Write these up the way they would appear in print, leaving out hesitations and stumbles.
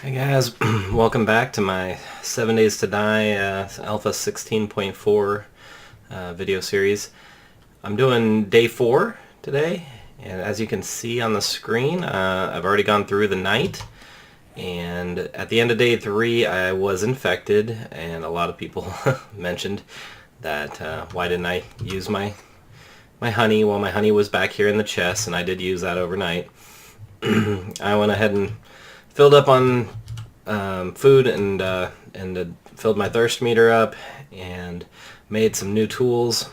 Hey guys, welcome back to my 7 Days to Die Alpha 16.4 video series. I'm doing day 4 today, and as you can see on the screen, I've already gone through the night, and at the end of day 3 I was infected, and a lot of people mentioned that why didn't I use my honey? Well, my honey was back here in the chest, and I did use that overnight. I went ahead and filled up on food and filled my thirst meter up and made some new tools.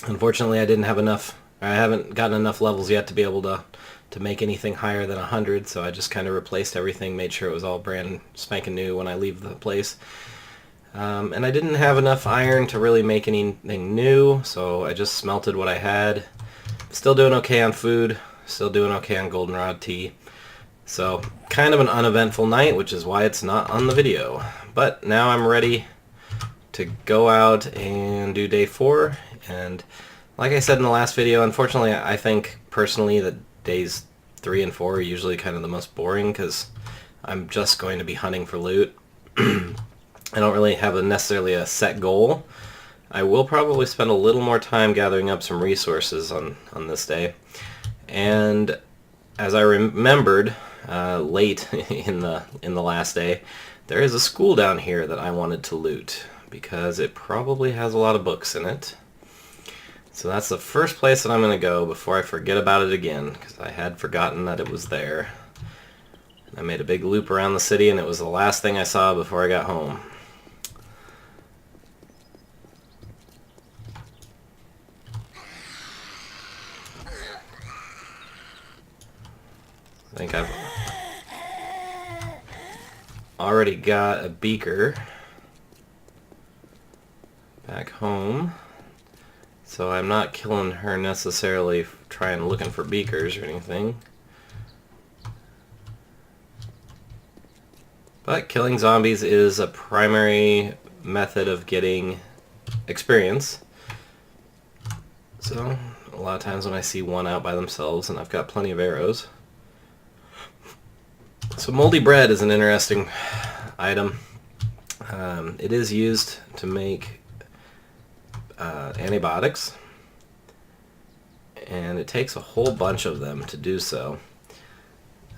Unfortunately, I didn't have enough. I haven't gotten enough levels yet to be able to make anything higher than 100, so I just kind of replaced everything, made sure it was all brand spanking new when I leave the place. And I didn't have enough iron to really make anything new, so I just smelted what I had. Still doing okay on food, still doing okay on goldenrod tea. So, kind of an uneventful night, which is why it's not on the video. But now I'm ready to go out and do day 4. And like I said in the last video, unfortunately I think personally that days 3 and 4 are usually kind of the most boring because I'm just going to be hunting for loot. I don't really have necessarily a set goal. I will probably spend a little more time gathering up some resources on this day. And as I remembered late in the last day, there is a school down here that I wanted to loot because it probably has a lot of books in it. So that's the first place that I'm going to go before I forget about it again, because I had forgotten that it was there. I made a big loop around the city, and it was the last thing I saw before I got home. I think I've already got a beaker back home, so I'm not killing her necessarily trying looking for beakers or anything. But killing zombies is a primary method of getting experience. So a lot of times when I see one out by themselves, and I've got plenty of arrows. So moldy bread is an interesting item. It is used to make antibiotics, and it takes a whole bunch of them to do so.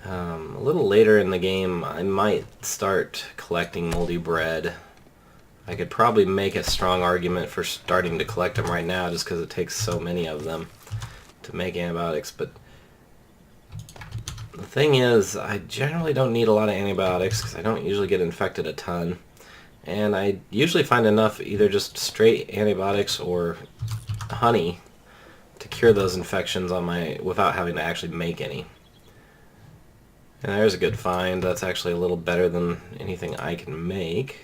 A little later in the game I might start collecting moldy bread. I could probably make a strong argument for starting to collect them right now just because it takes so many of them to make antibiotics, but the thing is, I generally don't need a lot of antibiotics because I don't usually get infected a ton. And I usually find enough either just straight antibiotics or honey to cure those infections on without having to actually make any. And there's a good find. That's actually a little better than anything I can make.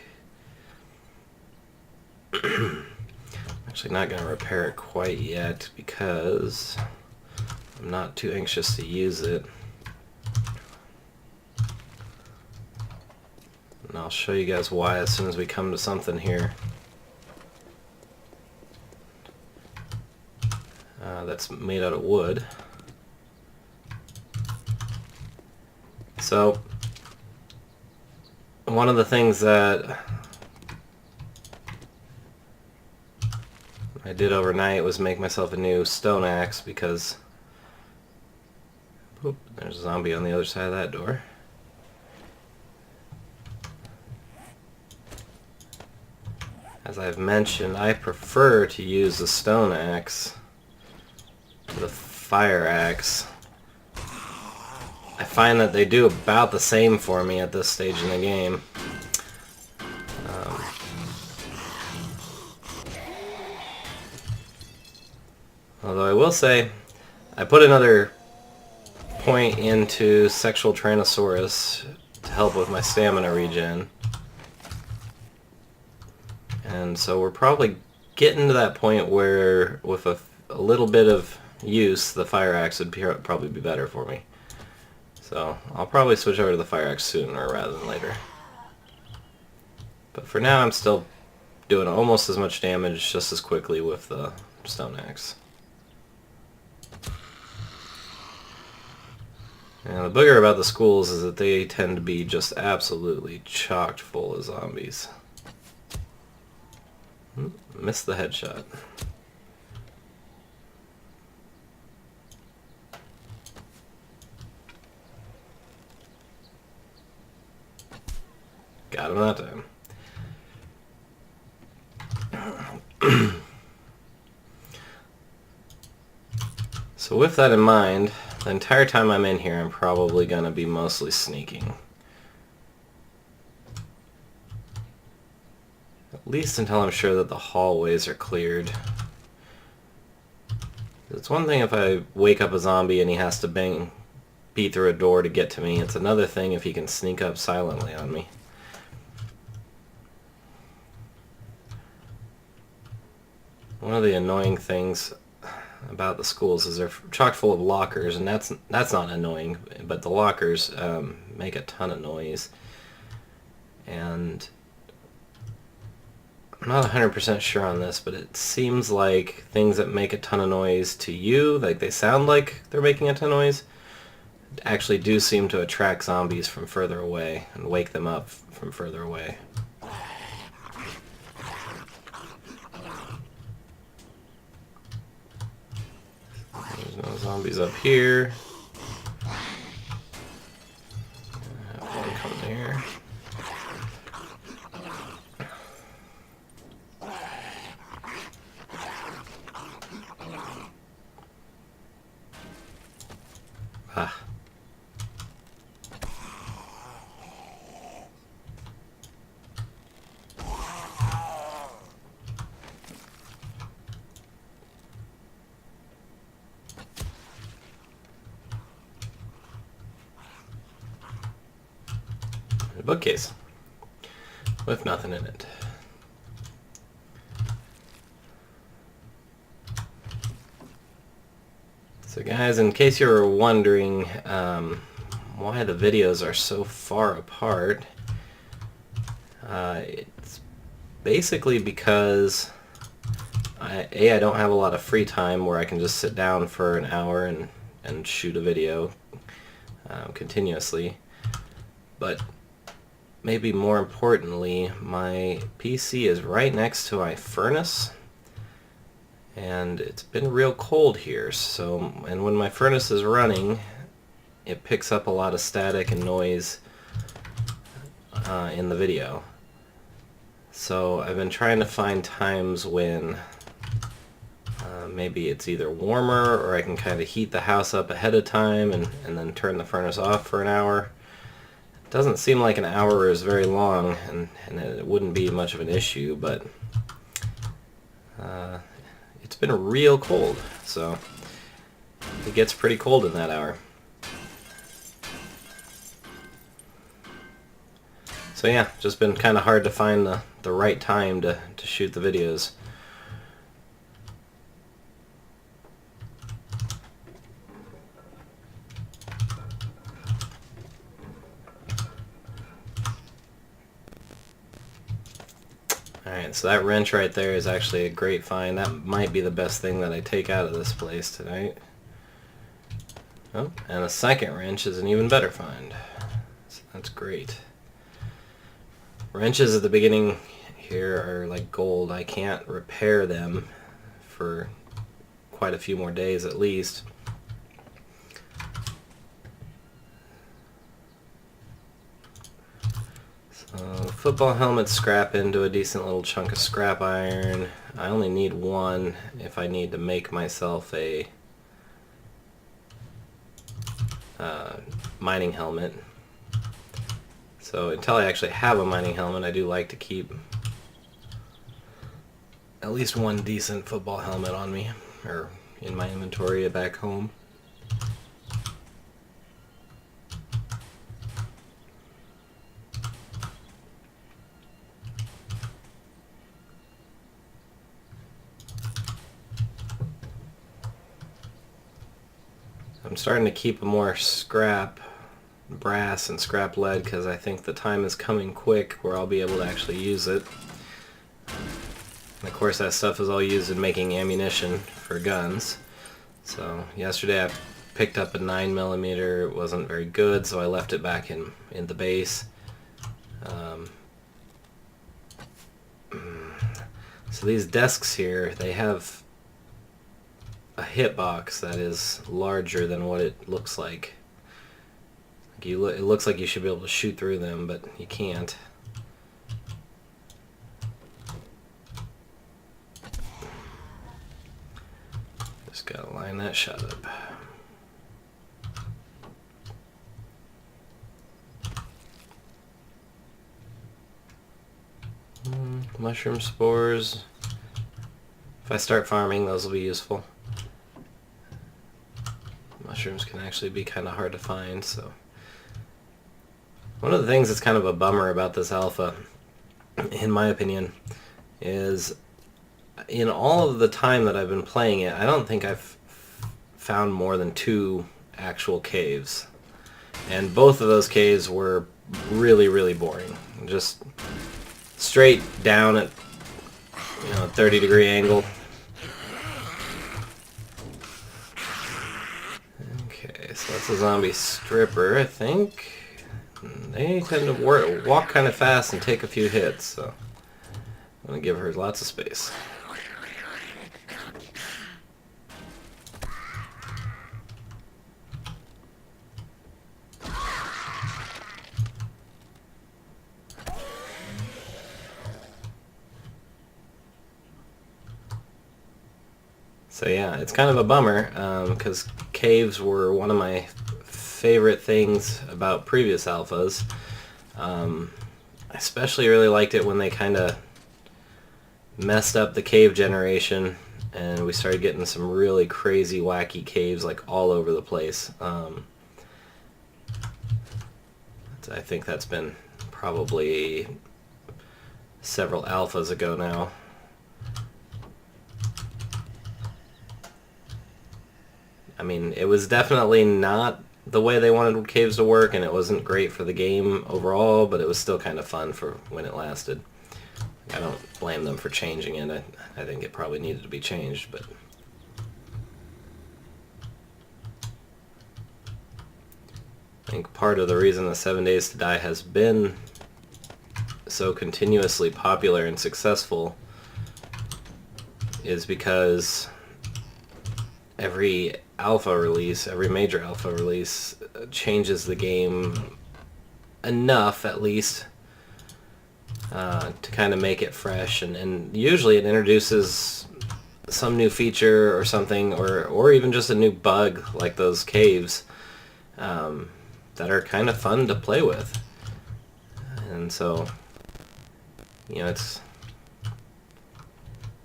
I'm actually not going to repair it quite yet because I'm not too anxious to use it. And I'll show you guys why as soon as we come to something here. That's made out of wood. So, one of the things that I did overnight was make myself a new stone axe because there's a zombie on the other side of that door. As I've mentioned, I prefer to use the stone axe to the fire axe. I find that they do about the same for me at this stage in the game. Although I will say, I put another point into Sexual Tyrannosaurus to help with my stamina regen. And so we're probably getting to that point where with a little bit of use, the fire axe would probably be better for me. So I'll probably switch over to the fire axe sooner rather than later. But for now I'm still doing almost as much damage just as quickly with the stone axe. And the booger about the schools is that they tend to be just absolutely chocked full of zombies. Missed the headshot. Got him that time. So with that in mind, the entire time I'm in here, I'm probably going to be mostly sneaking. At least until I'm sure that the hallways are cleared. It's one thing if I wake up a zombie and he has to beat through a door to get to me. It's another thing if he can sneak up silently on me. One of the annoying things about the schools is they're chock full of lockers, and that's not annoying, but the lockers make a ton of noise. And I'm not 100% sure on this, but it seems like things that make a ton of noise to you, like they sound like they're making a ton of noise, actually do seem to attract zombies from further away and wake them up from further away. There's no zombies up here. I have one coming here. Ah. A bookcase with nothing in it. So guys, in case you were wondering why the videos are so far apart, it's basically because I don't have a lot of free time where I can just sit down for an hour and shoot a video continuously, but maybe more importantly, my PC is right next to my furnace, and it's been real cold here, and when my furnace is running, it picks up a lot of static and noise in the video. So I've been trying to find times when maybe it's either warmer, or I can kind of heat the house up ahead of time and then turn the furnace off for an hour. Doesn't seem like an hour is very long, and it wouldn't be much of an issue, but it's been real cold, so it gets pretty cold in that hour. So yeah, just been kind of hard to find the right time to shoot the videos. Alright, so that wrench right there is actually a great find. That might be the best thing that I take out of this place tonight. Oh, and a second wrench is an even better find. So that's great. Wrenches at the beginning here are like gold. I can't repair them for quite a few more days at least. Football helmet scrap into a decent little chunk of scrap iron. I only need one if I need to make myself a mining helmet. So until I actually have a mining helmet, I do like to keep at least one decent football helmet on me, or in my inventory back home. I'm starting to keep more scrap brass and scrap lead because I think the time is coming quick where I'll be able to actually use it. And of course that stuff is all used in making ammunition for guns. So yesterday I picked up a 9mm. It wasn't very good, so I left it back in the base. So these desks here, they have a hitbox that is larger than what it looks like. It looks like you should be able to shoot through them, but you can't. Just gotta line that shot up. Mushroom spores. If I start farming, those will be useful. Mushrooms can actually be kind of hard to find, so. One of the things that's kind of a bummer about this alpha, in my opinion, is in all of the time that I've been playing it, I don't think I've found more than 2 actual caves. And both of those caves were really, really boring. Just straight down at, 30-degree angle. Okay, so that's a zombie stripper, I think. They tend to walk kind of fast and take a few hits, so I'm going to give her lots of space. So yeah, it's kind of a bummer, because caves were one of my favorite things about previous alphas. I especially really liked it when they kind of messed up the cave generation and we started getting some really crazy wacky caves like all over the place. I think that's been probably several alphas ago now. I mean, it was definitely not the way they wanted caves to work, and it wasn't great for the game overall, but it was still kind of fun for when it lasted. I don't blame them for changing it. I think it probably needed to be changed, but I think part of the reason the 7 Days to Die has been so continuously popular and successful is because every alpha release, every major alpha release changes the game enough, at least, to kind of make it fresh, and usually it introduces some new feature or something, or even just a new bug like those caves that are kind of fun to play with. And so, it's...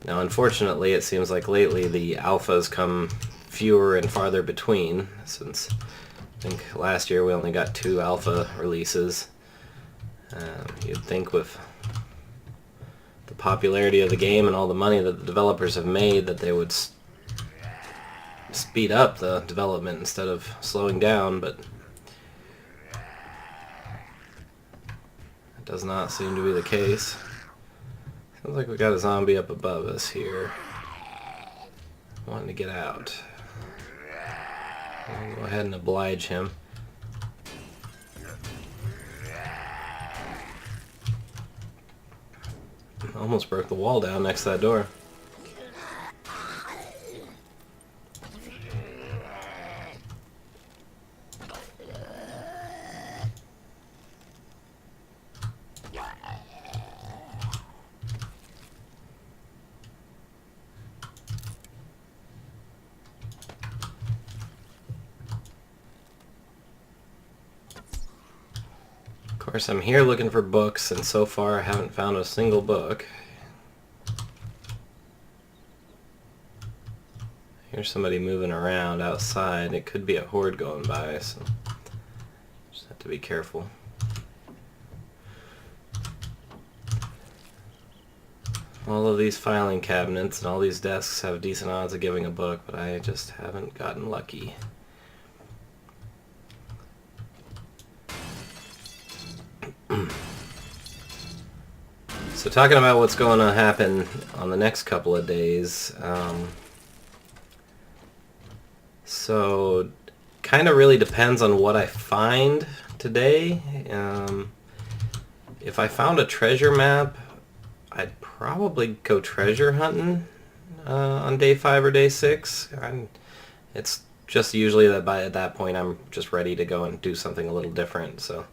Now, unfortunately, it seems like lately the alphas come fewer and farther between, since I think last year we only got 2 alpha releases. You'd think with the popularity of the game and all the money that the developers have made that they would speed up the development instead of slowing down, but that does not seem to be the case. Sounds like we got a zombie up above us here, wanting to get out. I'll go ahead and oblige him. Almost broke the wall down next to that door. Of course, I'm here looking for books, and so far I haven't found a single book. Here's somebody moving around outside. It could be a horde going by, so just have to be careful. All of these filing cabinets and all these desks have decent odds of giving a book, but I just haven't gotten lucky. So talking about what's going to happen on the next couple of days, so kind of really depends on what I find today. If I found a treasure map, I'd probably go treasure hunting on day 5 or day 6. It's just usually that at that point I'm just ready to go and do something a little different, so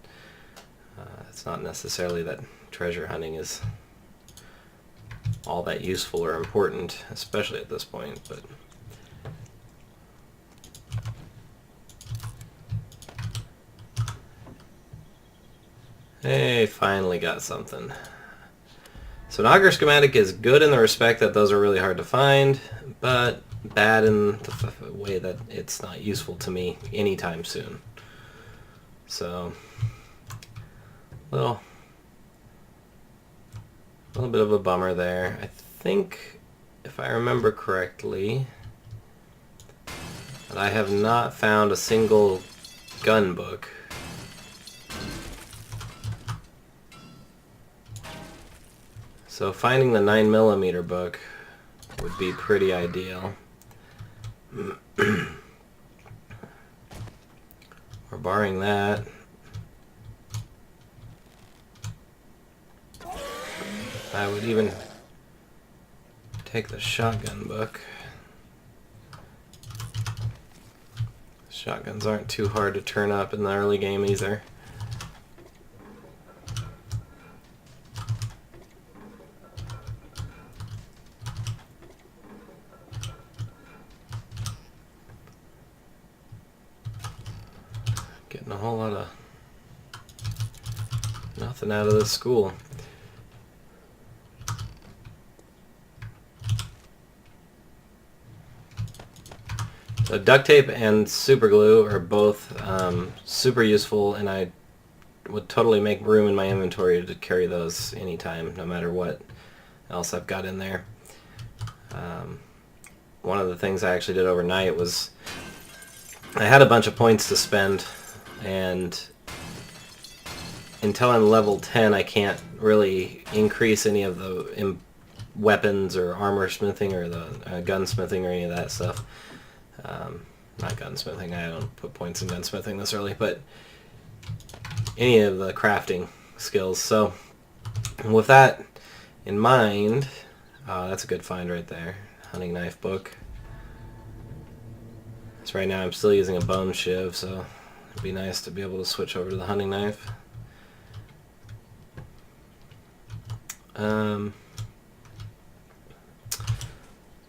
it's not necessarily that treasure hunting is all that useful or important, especially at this point, but hey, finally got something. So an auger schematic is good in the respect that those are really hard to find, but bad in the way that it's not useful to me anytime soon. So, a little bit of a bummer there. I think, if I remember correctly, that I have not found a single gun book. So finding the 9mm book would be pretty ideal. Or barring that, I would even take the shotgun book. Shotguns aren't too hard to turn up in the early game either. Getting a whole lot of nothing out of this school. So duct tape and super glue are both super useful, and I would totally make room in my inventory to carry those anytime, no matter what else I've got in there. One of the things I actually did overnight was I had a bunch of points to spend, and until I'm level 10 I can't really increase any of the weapons or armor smithing or the gunsmithing or any of that stuff. Not gunsmithing, I don't put points in gunsmithing this early, but any of the crafting skills. So with that in mind, that's a good find right there. Hunting knife book. So right now I'm still using a bone shiv, so it'd be nice to be able to switch over to the hunting knife.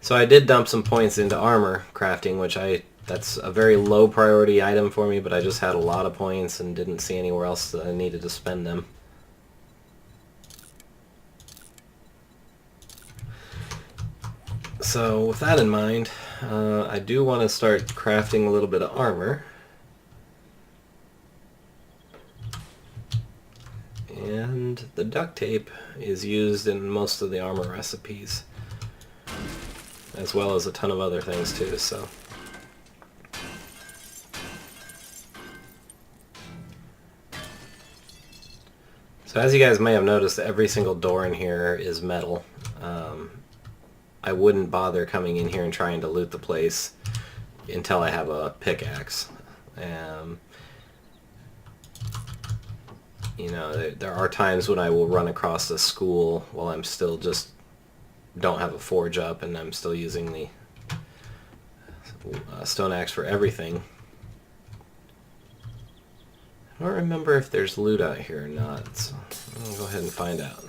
So I did dump some points into armor crafting, which that's a very low priority item for me, but I just had a lot of points and didn't see anywhere else that I needed to spend them. So with that in mind, I do want to start crafting a little bit of armor. And the duct tape is used in most of the armor recipes, as well as a ton of other things too, so. So as you guys may have noticed, every single door in here is metal. I wouldn't bother coming in here and trying to loot the place until I have a pickaxe. You know, there are times when I will run across a school while I'm still just don't have a forge up and I'm still using the stone axe for everything. I don't remember if there's loot out here or not, so I'll go ahead and find out.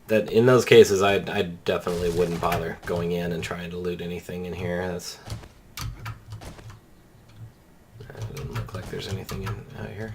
But in those cases, I definitely wouldn't bother going in and trying to loot anything in here. It doesn't look like there's anything out here.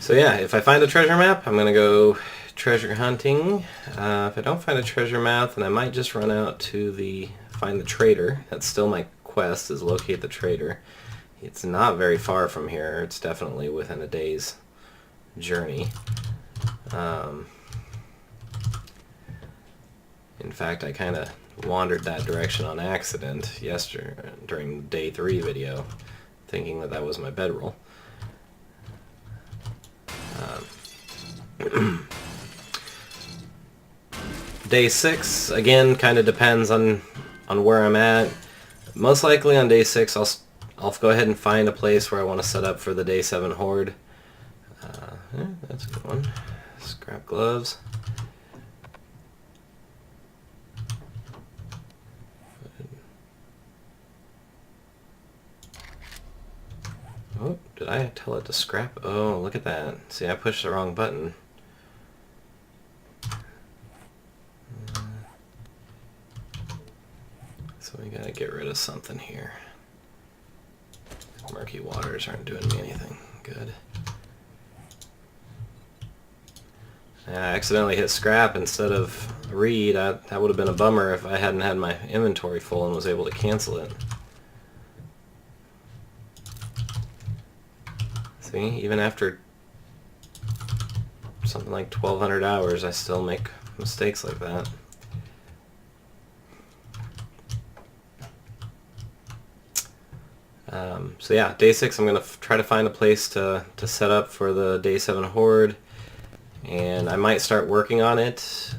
So yeah, if I find a treasure map, I'm gonna go treasure hunting. If I don't find a treasure map, then I might just run out to find the trader. That's still my quest, is locate the trader. It's not very far from here. It's definitely within a day's journey. In fact, I kind of wandered that direction on accident during the day 3 video, thinking that that was my bedroll. Day 6, again, kind of depends on where I'm at. Most likely on day 6, I'll go ahead and find a place where I want to set up for the day 7 horde. Yeah, that's a good one. Scrap gloves. Oh, did I tell it to scrap? Oh, look at that. See, I pushed the wrong button. So we gotta get rid of something here. Murky waters aren't doing me anything good. I accidentally hit scrap instead of read. That would have been a bummer if I hadn't had my inventory full and was able to cancel it. See, even after something like 1,200 hours, I still make mistakes like that. So yeah, day 6 I'm going to try to find a place to set up for the day 7 horde, and I might start working on it.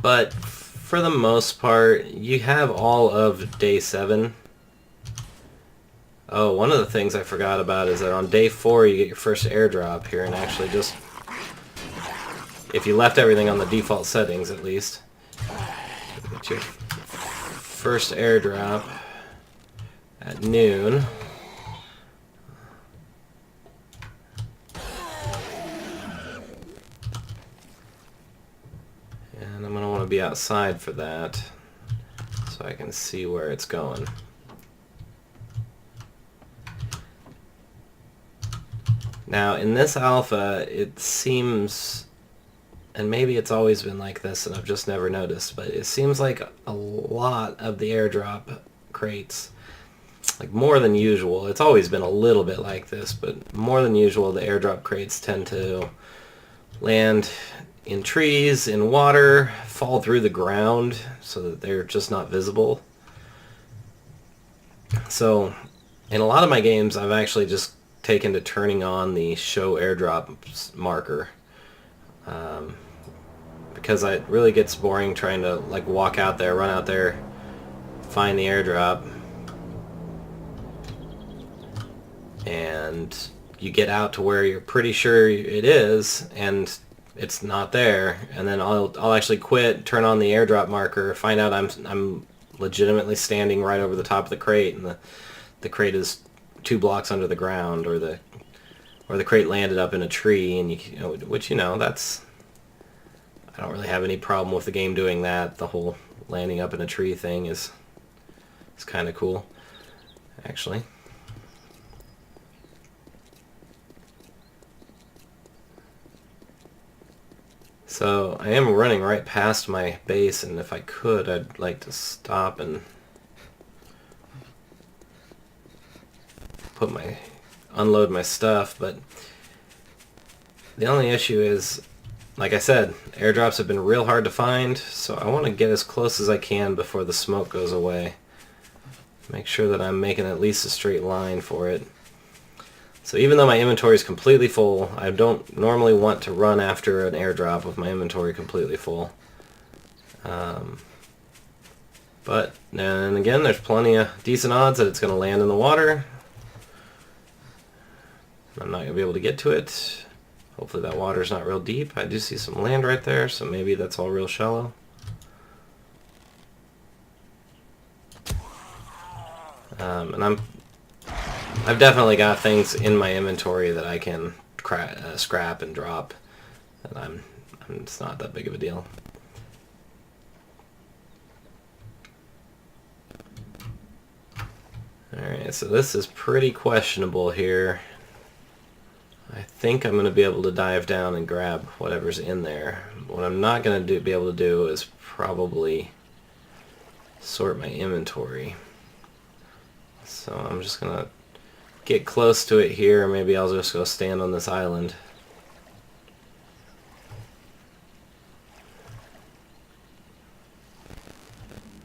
But for the most part, you have all of day 7. Oh, one of the things I forgot about is that on day 4 you get your first airdrop here, and actually just, if you left everything on the default settings at least, you get your first airdrop at noon. And I'm going to want to be outside for that so I can see where it's going. Now in this alpha it seems, and maybe it's always been like this and I've just never noticed, but it seems like a lot of the airdrop crates, like more than usual, it's always been a little bit like this, but more than usual the airdrop crates tend to land in trees, in water, fall through the ground so that they're just not visible. So in a lot of my games I've actually just taken to turning on the show airdrop marker. Because it really gets boring trying to like walk out there, run out there, find the airdrop, and you get out to where you're pretty sure it is and it's not there, and then I'll actually quit, turn on the airdrop marker, find out I'm legitimately standing right over the top of the crate, and the crate is 2 blocks under the ground, or the crate landed up in a tree, and which that's, I don't really have any problem with the game doing that. The whole landing up in a tree thing is kind of cool, actually. So I am running right past my base, and if I could, I'd like to stop and unload my stuff, but the only issue is, like I said, airdrops have been real hard to find, so I want to get as close as I can before the smoke goes away. Make sure that I'm making at least a straight line for it. So even though my inventory is completely full, I don't normally want to run after an airdrop with my inventory completely full. But then again, there's plenty of decent odds that it's going to land in the water. I'm not going to be able to get to it. Hopefully that water's not real deep. I do see some land right there, so maybe that's all real shallow. And I've definitely got things in my inventory that I can scrap and drop, and it's not that big of a deal. Alright, so this is pretty questionable here. I think I'm going to be able to dive down and grab whatever's in there. What I'm not going to be able to do is probably sort my inventory. So I'm just going to get close to it here, or maybe I'll just go stand on this island.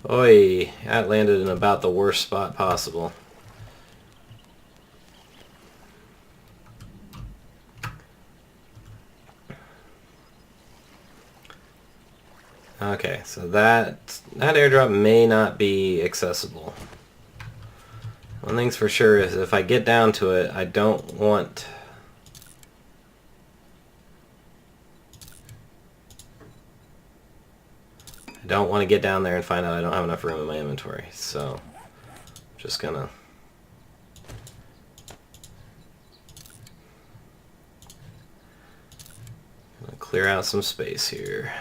Oi, that landed in about the worst spot possible. Okay, so that airdrop may not be accessible. One thing's for sure is if I get down to it, I don't want... to get down there and find out I don't have enough room in my inventory. So, I'm just gonna... clear out some space here.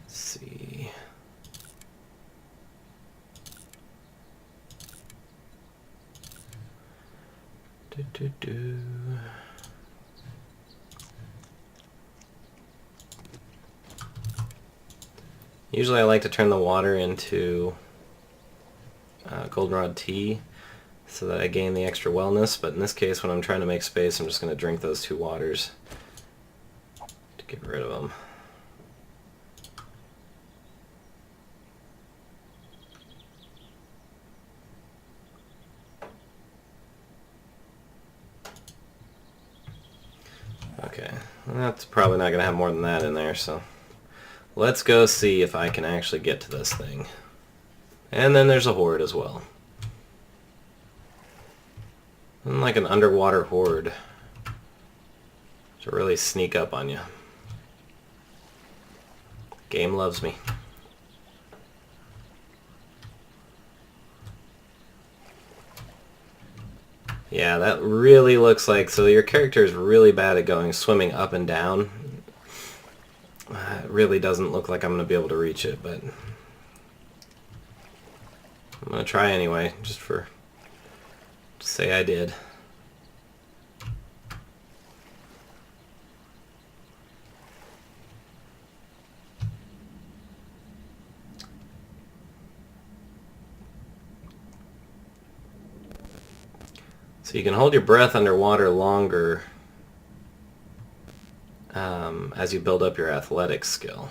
Let's see. Usually I like to turn the water into goldenrod tea so that I gain the extra wellness, but in this case when I'm trying to make space I'm just going to drink those two waters to get rid of them. Okay, that's probably not going to have more than that in there, so let's go see if I can actually get to this thing. And then there's a horde as well. And like an underwater horde to really sneak up on you. Game loves me. Yeah, that really looks like... So your character is really bad at going swimming up and down. It really doesn't look like I'm going to be able to reach it, but... I'm going to try anyway, just to say I did. So you can hold your breath underwater longer as you build up your athletics skill.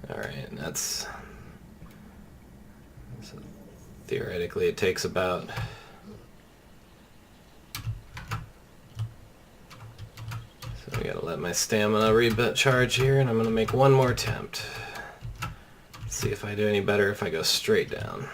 Alright, that's... So theoretically it takes about... So I gotta let my stamina recharge here, and I'm gonna make one more attempt. See if I do any better if I go straight down.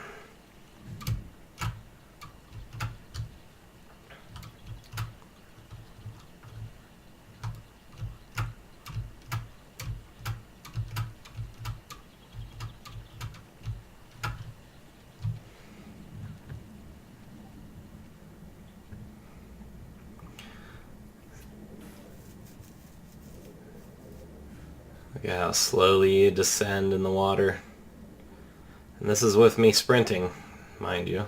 Look at how slowly you descend in the water. And this is with me sprinting, mind you.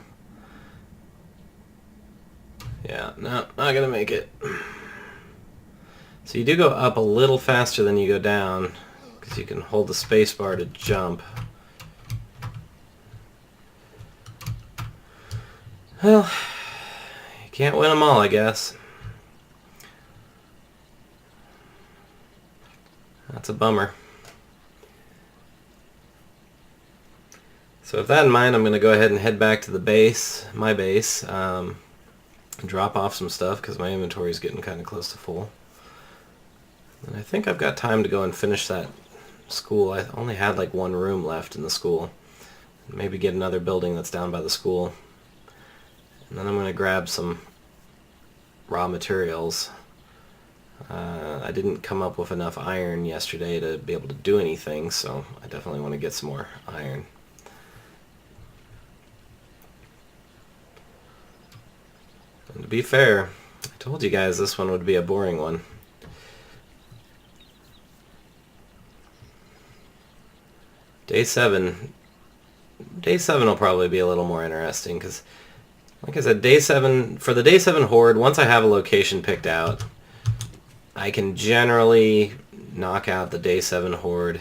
Yeah, no, not gonna make it. So you do go up a little faster than you go down, because you can hold the space bar to jump. Well, you can't win them all, I guess. That's a bummer. So with that in mind, I'm going to go ahead and head back to the base, my base, and drop off some stuff because my inventory is getting kind of close to full. And I think I've got time to go and finish that school. I only had like one room left in the school. Maybe get another building that's down by the school. And then I'm going to grab some raw materials. I didn't come up with enough iron yesterday to be able to do anything, so I definitely want to get some more iron. And to be fair, I told you guys this one would be a boring one. Day 7 will probably be a little more interesting, because like I said, for the Day 7 horde, once I have a location picked out, I can generally knock out the Day 7 horde,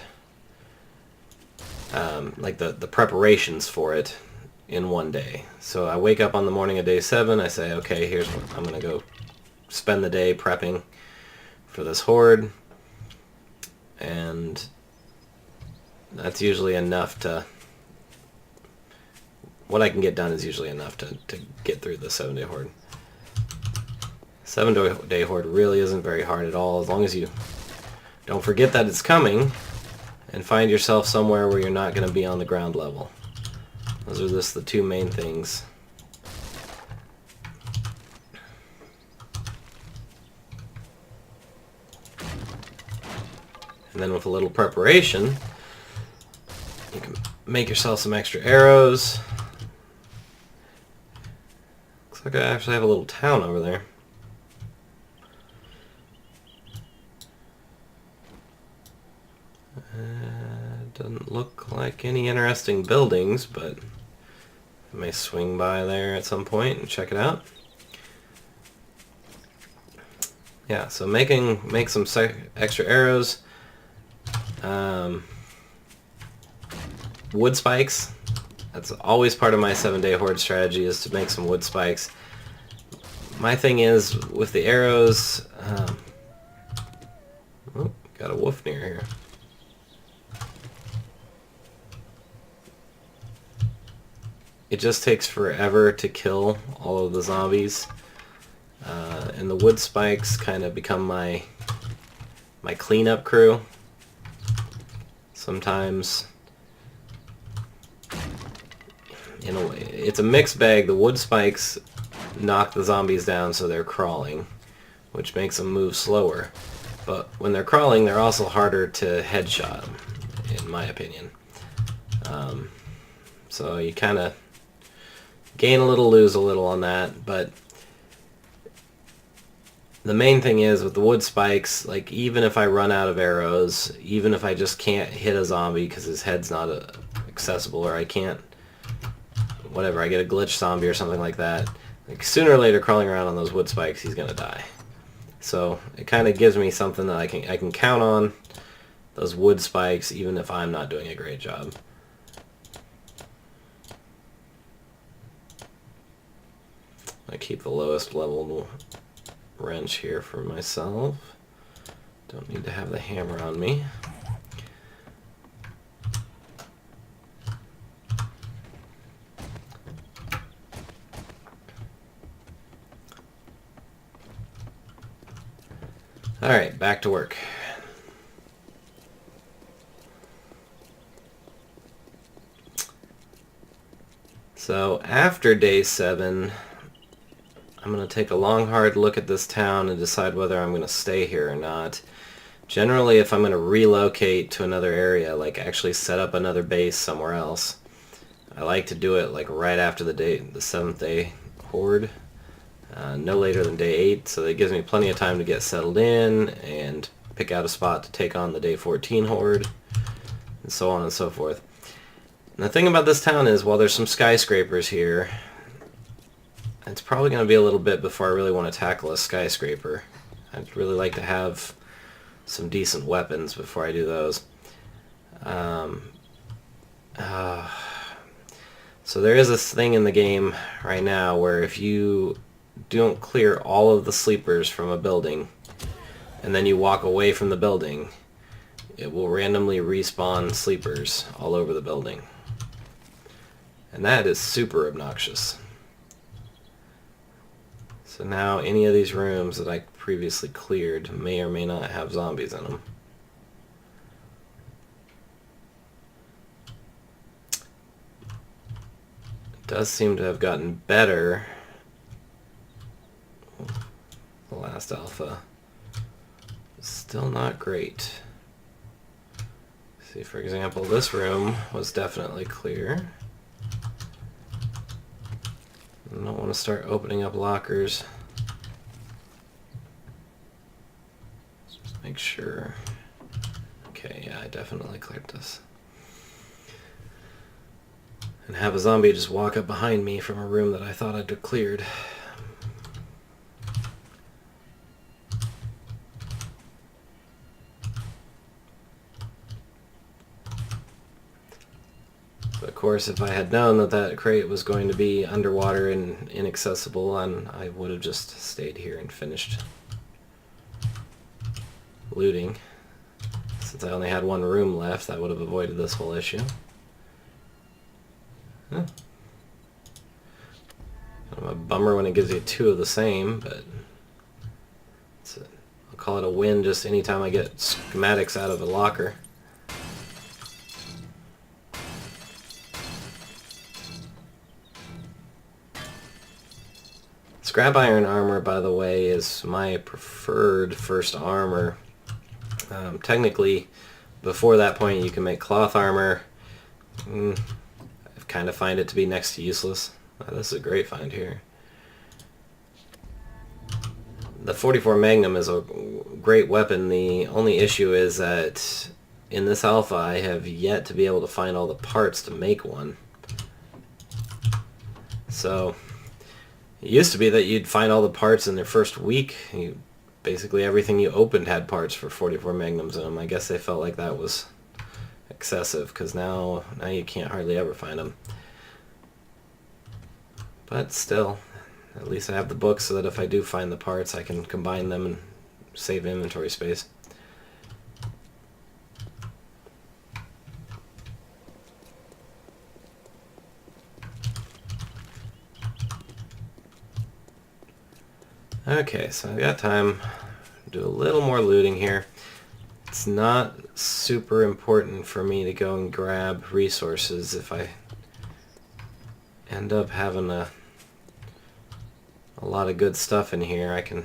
like the preparations for it, in one day. So I wake up on the morning of day 7, I say, okay, here's what I'm going to go spend the day prepping for this horde, and that's usually enough to, what I can get done is usually enough to get through the 7-day horde. 7-day horde really isn't very hard at all, as long as you don't forget that it's coming and find yourself somewhere where you're not going to be on the ground level. Those are just the two main things. And then with a little preparation, you can make yourself some extra arrows. Looks like I actually have a little town over there. Doesn't look like any interesting buildings, but I may swing by there at some point and check it out. Yeah, so make some extra arrows. Wood spikes. That's always part of my 7-day horde strategy, is to make some wood spikes. My thing is with the arrows. Oh, got a wolf near here. It just takes forever to kill all of the zombies, and the wood spikes kind of become my cleanup crew. Sometimes, in a way, it's a mixed bag. The wood spikes knock the zombies down so they're crawling, which makes them move slower. But when they're crawling, they're also harder to headshot, in my opinion. So you kind of gain a little, lose a little on that, but the main thing is with the wood spikes, like even if I run out of arrows, even if I just can't hit a zombie because his head's not accessible, or I can't, whatever, I get a glitch zombie or something like that, like sooner or later crawling around on those wood spikes, he's gonna die. So it kind of gives me something that I can count on, those wood spikes, even if I'm not doing a great job. I keep the lowest level wrench here for myself. Don't need to have the hammer on me. Alright, back to work. So after day 7, I'm going to take a long hard look at this town and decide whether I'm going to stay here or not. Generally, if I'm going to relocate to another area, like actually set up another base somewhere else, I like to do it like right after the 7th day horde, no later than day 8, so that gives me plenty of time to get settled in and pick out a spot to take on the day 14 horde, and so on and so forth. And the thing about this town is, while there's some skyscrapers here, it's probably going to be a little bit before I really want to tackle a skyscraper. I'd really like to have some decent weapons before I do those. So there is this thing in the game right now where if you don't clear all of the sleepers from a building and then you walk away from the building, it will randomly respawn sleepers all over the building. And that is super obnoxious. So now any of these rooms that I previously cleared may or may not have zombies in them. It does seem to have gotten better. The last alpha is still not great. See, for example, this room was definitely clear. I don't want to start opening up lockers. Just make sure. Okay, yeah, I definitely cleared this. And have a zombie just walk up behind me from a room that I thought I'd cleared. But of course, if I had known that that crate was going to be underwater and inaccessible, I would have just stayed here and finished looting. Since I only had one room left, I would have avoided this whole issue. Huh. Kind of a bummer when it gives you two of the same, but I'll call it a win just anytime I get schematics out of a locker. Scrap iron armor, by the way, is my preferred first armor. Technically, before that point you can make cloth armor. I kind of find it to be next to useless. This is a great find here. The 44 Magnum is a great weapon. The only issue is that in this alpha I have yet to be able to find all the parts to make one. So it used to be that you'd find all the parts in their first week. Basically everything you opened had parts for 44 Magnums in them. I guess they felt like that was excessive, because now you can't hardly ever find them. But still, at least I have the book so that if I do find the parts I can combine them and save inventory space. Okay, so I've got time to do a little more looting here. It's not super important for me to go and grab resources if I end up having a lot of good stuff in here. I can...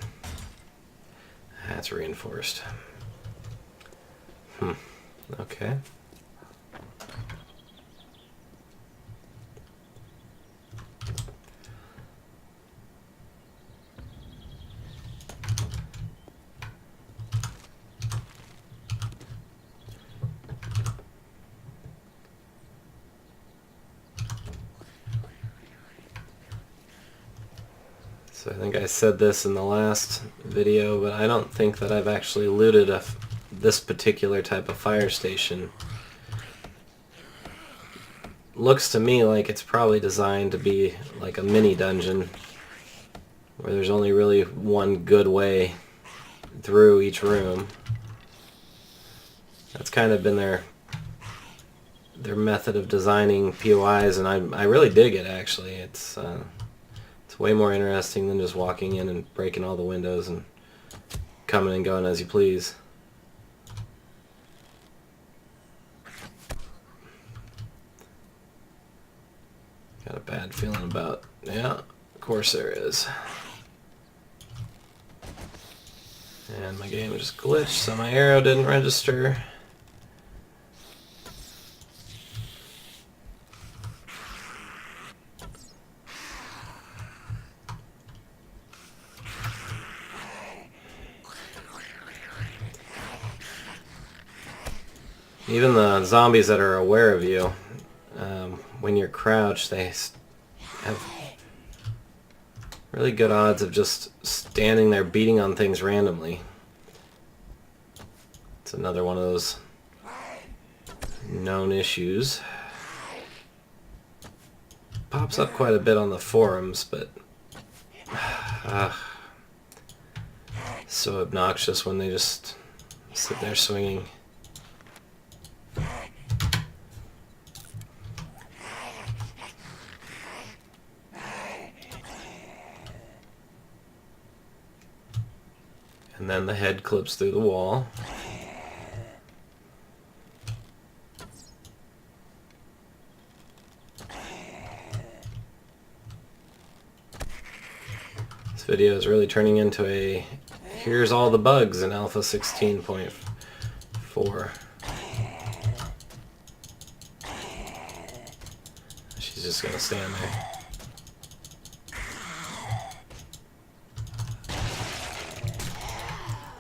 That's reinforced. Okay. So I think I said this in the last video, but I don't think that I've actually looted this particular type of fire station. Looks to me like it's probably designed to be like a mini dungeon, where there's only really one good way through each room. That's kind of been their method of designing POIs, and I really dig it, actually. It's way more interesting than just walking in and breaking all the windows and coming and going as you please. Got a bad feeling about... Yeah, of course there is. And my game just glitched, so my arrow didn't register. Even the zombies that are aware of you, when you're crouched, they have really good odds of just standing there beating on things randomly. It's another one of those known issues. Pops up quite a bit on the forums, but so obnoxious when they just sit there swinging. And then the head clips through the wall. This video is really turning into a here's all the bugs in Alpha 16.4. She's just gonna stand there.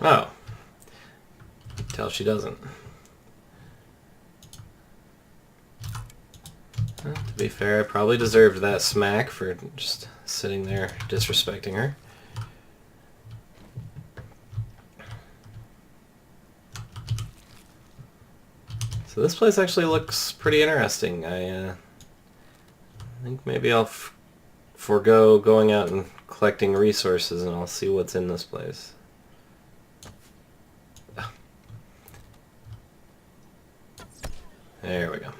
Oh. Tell she doesn't. Well, to be fair, I probably deserved that smack for just sitting there disrespecting her. So this place actually looks pretty interesting. I I think maybe I'll forego going out and collecting resources, and I'll see what's in this place. There we go.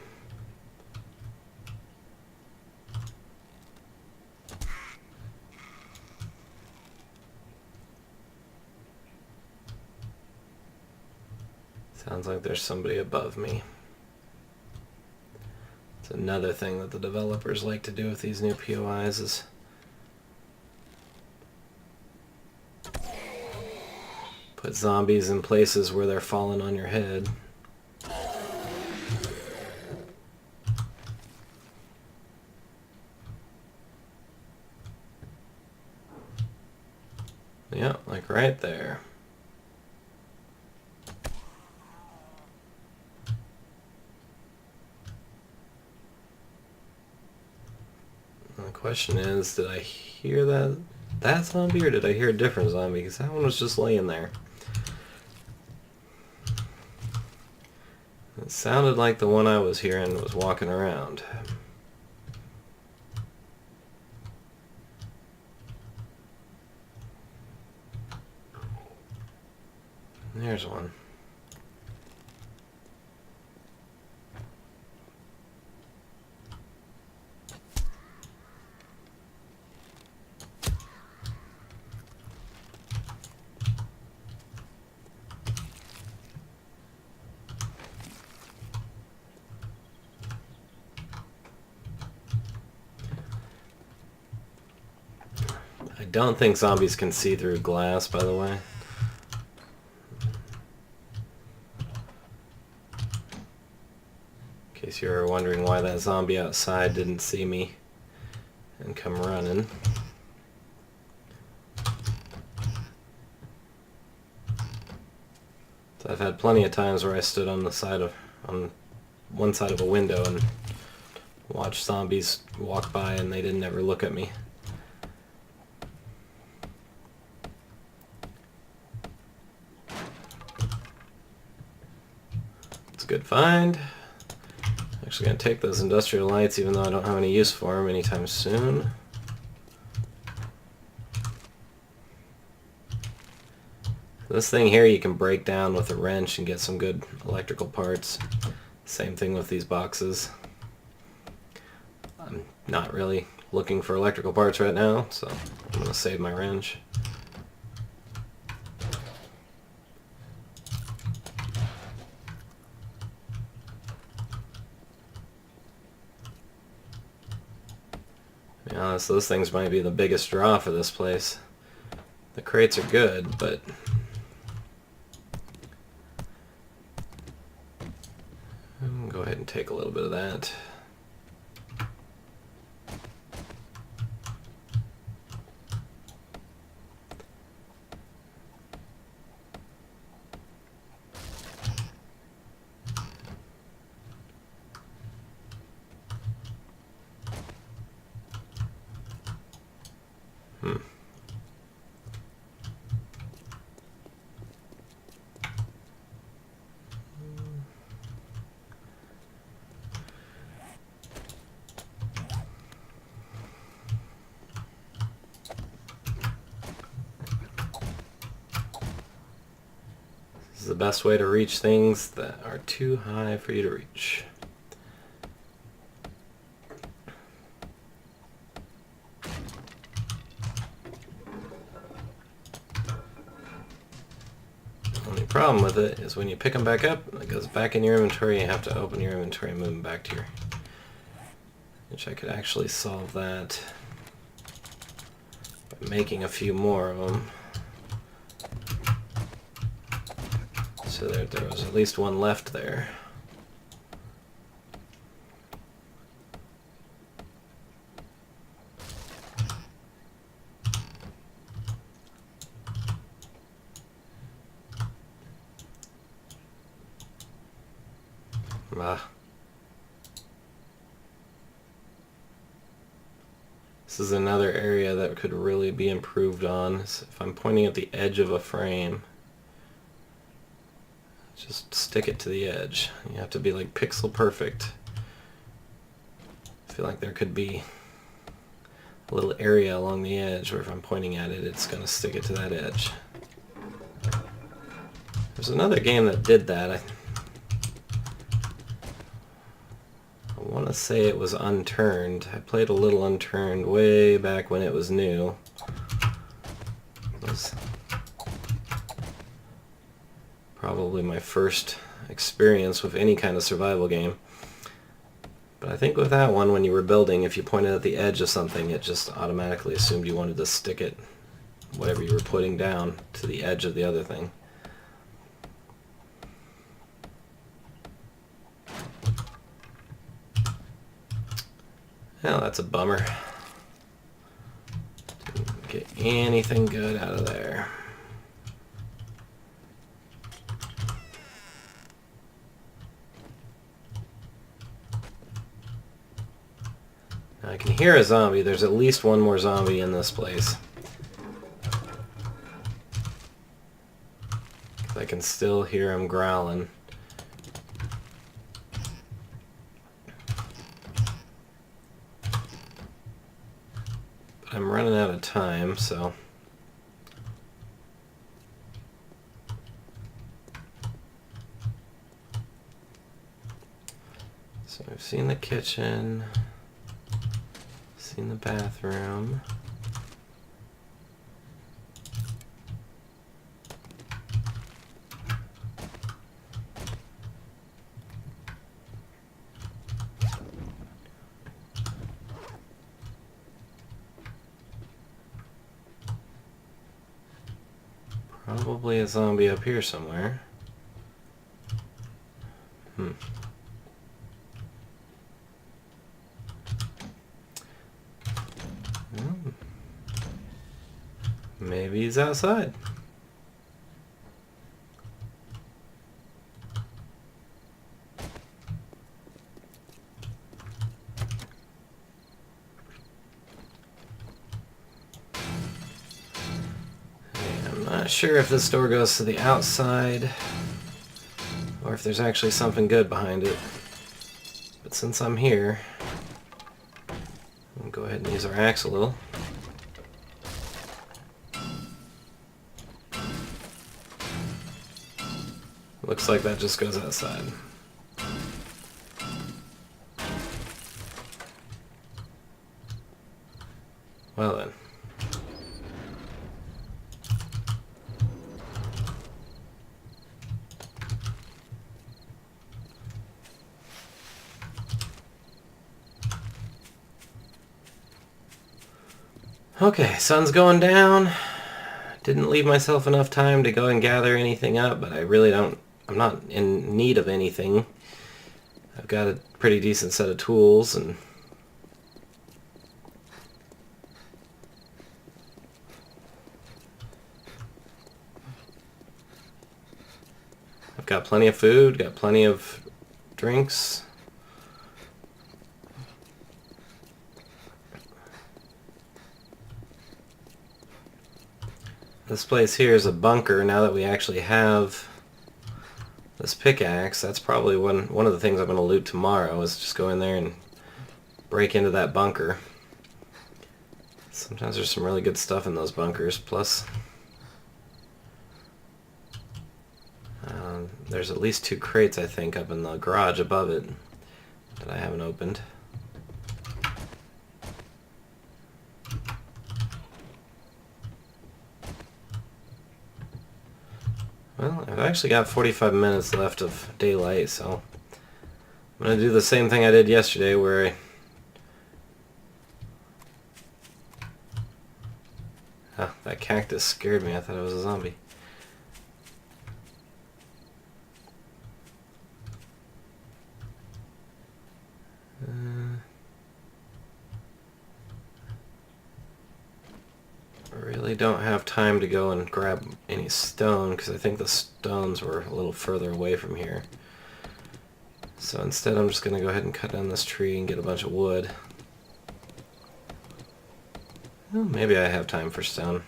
Sounds like there's somebody above me. It's another thing that the developers like to do with these new POIs is put zombies in places where they're falling on your head. Yeah, like right there. And the question is, did I hear that zombie, or did I hear a different zombie? Because that one was just laying there. It sounded like the one I was hearing was walking around. There's one. I don't think zombies can see through glass, by the way. In case you were wondering why that zombie outside didn't see me and come running. So I've had plenty of times where I stood on one side of a window and watched zombies walk by and they didn't ever look at me. It's a good find. Actually gonna take those industrial lights even though I don't have any use for them anytime soon. This thing here you can break down with a wrench and get some good electrical parts. Same thing with these boxes. I'm not really looking for electrical parts right now, so I'm gonna save my wrench. To be honest, those things might be the biggest draw for this place. The crates are good, but go ahead and take a little bit of that. This is the best way to reach things that are too high for you to reach. The only problem with it is when you pick them back up, it goes back in your inventory, you have to open your inventory and move them back to your... Which I could actually solve that by making a few more of them. So there was at least one left there. This is another area that could really be improved on. So if I'm pointing at the edge of a frame, just stick it to the edge. You have to be like pixel perfect. I feel like there could be a little area along the edge where if I'm pointing at it, it's going to stick it to that edge. There's another game that did that. I want to say it was Unturned. I played a little Unturned way back when it was new. It was probably my first experience with any kind of survival game. But I think with that one, when you were building, if you pointed at the edge of something, it just automatically assumed you wanted to stick it, whatever you were putting down, to the edge of the other thing. Well, that's a bummer. Didn't get anything good out of there. Now I can hear a zombie. There's at least one more zombie in this place. I can still hear him growling. I'm running out of time, so I've seen the kitchen, seen the bathroom. Probably a zombie up here somewhere. Well, maybe he's outside. Not sure if this door goes to the outside or if there's actually something good behind it. But since I'm here, I'll go ahead and use our axe a little. Looks like that just goes outside. Well then. Okay, sun's going down. Didn't leave myself enough time to go and gather anything up, but I really don't, I'm not in need of anything. I've got a pretty decent set of tools, and I've got plenty of food, got plenty of drinks. This place here is a bunker. Now that we actually have this pickaxe, that's probably one of the things I'm going to loot tomorrow, is just go in there and break into that bunker. Sometimes there's some really good stuff in those bunkers, plus there's at least 2 crates, I think, up in the garage above it that I haven't opened. Well, I've actually got 45 minutes left of daylight, so I'm going to do the same thing I did yesterday, where that cactus scared me. I thought it was a zombie. I really don't have time to go and grab any stone, because I think the stones were a little further away from here. So instead I'm just going to go ahead and cut down this tree and get a bunch of wood. Well, maybe I have time for stone.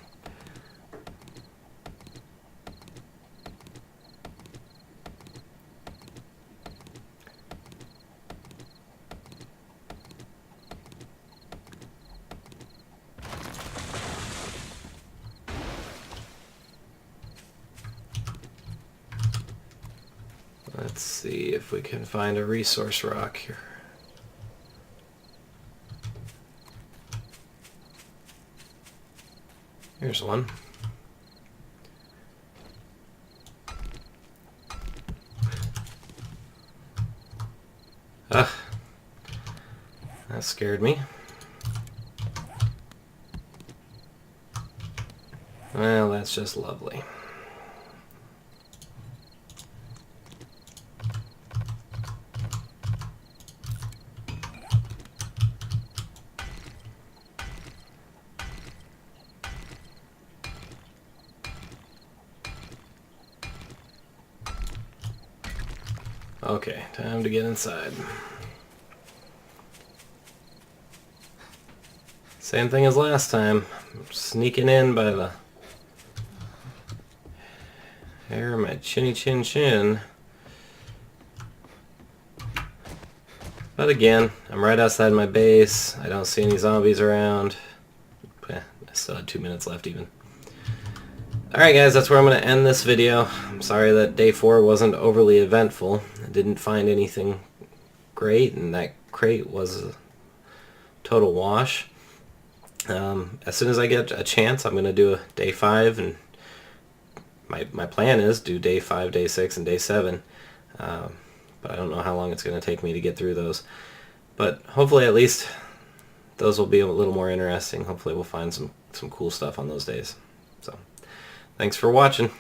Let's see if we can find a resource rock here. Here's one. Ugh. That scared me. Well, that's just lovely. Okay, time to get inside. Same thing as last time. Sneaking in by the hair of my chinny chin chin. But again, I'm right outside my base. I don't see any zombies around. I still had 2 minutes left even. Alright guys, that's where I'm going to end this video. I'm sorry that day 4 wasn't overly eventful. I didn't find anything great, and that crate was a total wash. As soon as I get a chance, I'm going to do a day 5, and my plan is do day 5, day 6, and day 7. But I don't know how long it's going to take me to get through those. But hopefully at least those will be a little more interesting. Hopefully we'll find some cool stuff on those days. So, thanks for watching.